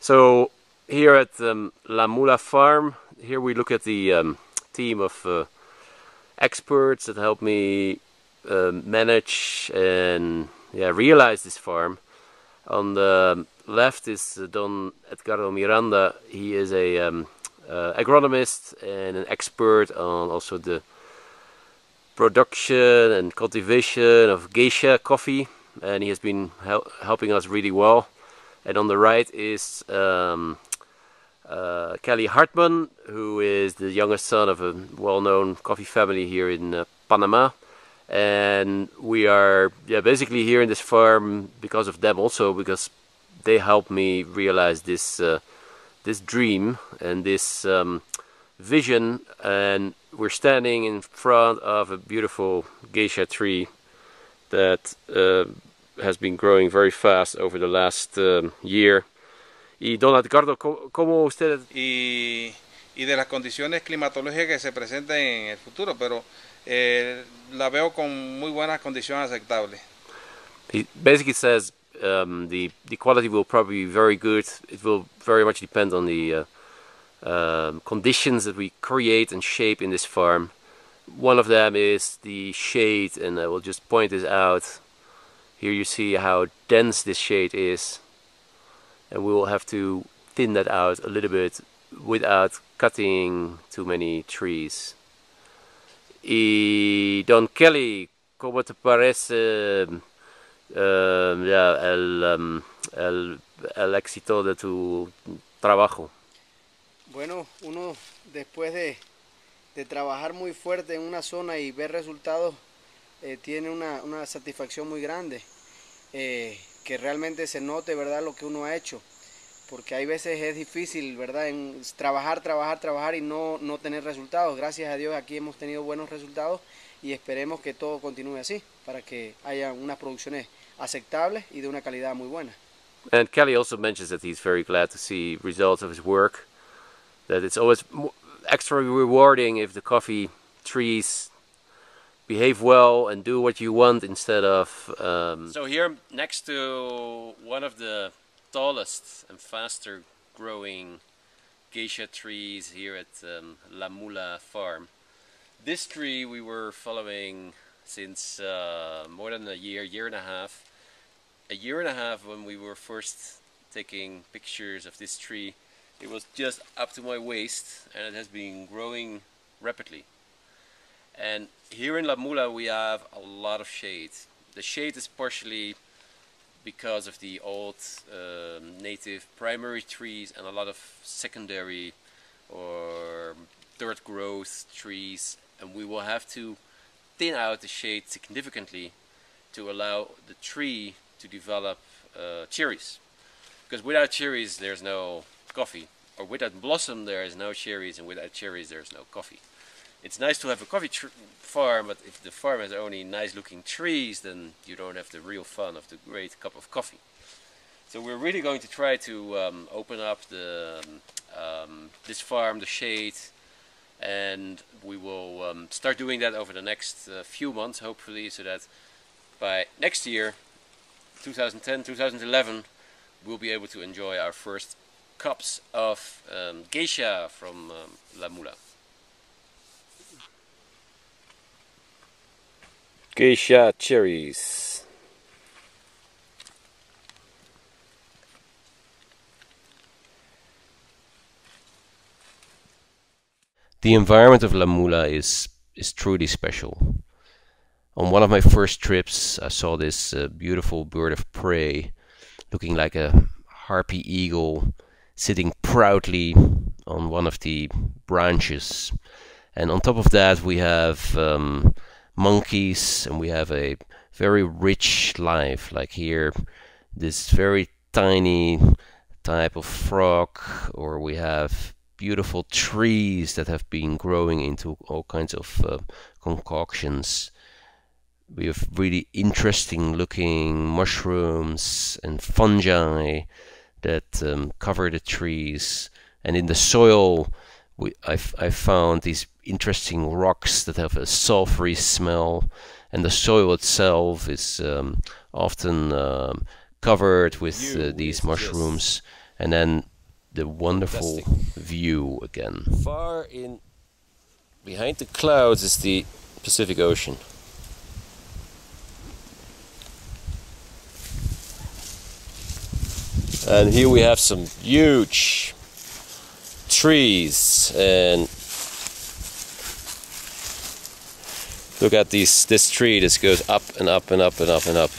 So here at La Mula farm, here we look at the team of experts that help me manage and realize this farm. On the left is Don Edgardo Miranda. He is a agronomist and an expert on also the production and cultivation of Geisha coffee, and he has been helping us really well. And on the right is Kelly Hartman, who is the youngest son of a well-known coffee family here in Panama. And we are basically here in this farm because of them also, because they helped me realize this this dream and this vision. And we're standing in front of a beautiful geisha tree that has been growing very fast over the last year. Y don Edgardo, ¿cómo usted? Y de las condiciones climatológicas que se presentan en el futuro, pero la veo con muy buenas condiciones aceptables. He basically says the quality will probably be very good. It will very much depend on the conditions that we create and shape in this farm. One of them is the shade, and I will just point this out. Here you see how dense this shade is, and we will have to thin that out a little bit without cutting too many trees. Y Don Kelly, ¿cómo te parece el éxito de tu trabajo? Bueno, uno después de trabajar muy fuerte en una zona y ver resultados, tiene una satisfacción muy grande, que realmente se note, ¿verdad?, lo que uno ha hecho, porque hay veces es difícil, ¿verdad?, en trabajar y no tener resultados. Gracias a Dios aquí hemos tenido buenos resultados y esperemos que todo continúe así, para que haya unas producciones aceptables y de una calidad muy buena. And Kelly also mentions that he's very glad to see results of his work, that it's always extra rewarding if the coffee trees behave well and do what you want instead of... So here next to one of the tallest and faster growing geisha trees here at La Mula farm. This tree we were following since more than a year and a half. A year and a half when we were first taking pictures of this tree, it was just up to my waist, and it has been growing rapidly. And here in La Mula we have a lot of shade. The shade is partially because of the old native primary trees and a lot of secondary or third growth trees, and we will have to thin out the shade significantly to allow the tree to develop cherries. Because without cherries there's no coffee, or without blossom there is no cherries, and without cherries there's no coffee. It's nice to have a coffee farm, but if the farm has only nice looking trees, then you don't have the real fun of the great cup of coffee. So we're really going to try to open up the this farm, the shade, and we will start doing that over the next few months, hopefully, so that by next year, 2010, 2011, we'll be able to enjoy our first cups of geisha from La Mula. Geisha cherries. The environment of La Mula is truly special. On one of my first trips, I saw this beautiful bird of prey, looking like a harpy eagle, sitting proudly on one of the branches. And on top of that we have monkeys, and we have a very rich life, like here this very tiny type of frog, or we have beautiful trees that have been growing into all kinds of concoctions. We have really interesting looking mushrooms and fungi that cover the trees, and in the soil I found these interesting rocks that have a sulfury smell, and the soil itself is often covered with these mushrooms, and then the wonderful Fantastic. view again. Far in behind the clouds is the Pacific Ocean. And here we have some huge trees, and look at this tree. This goes up and up and up and up and up.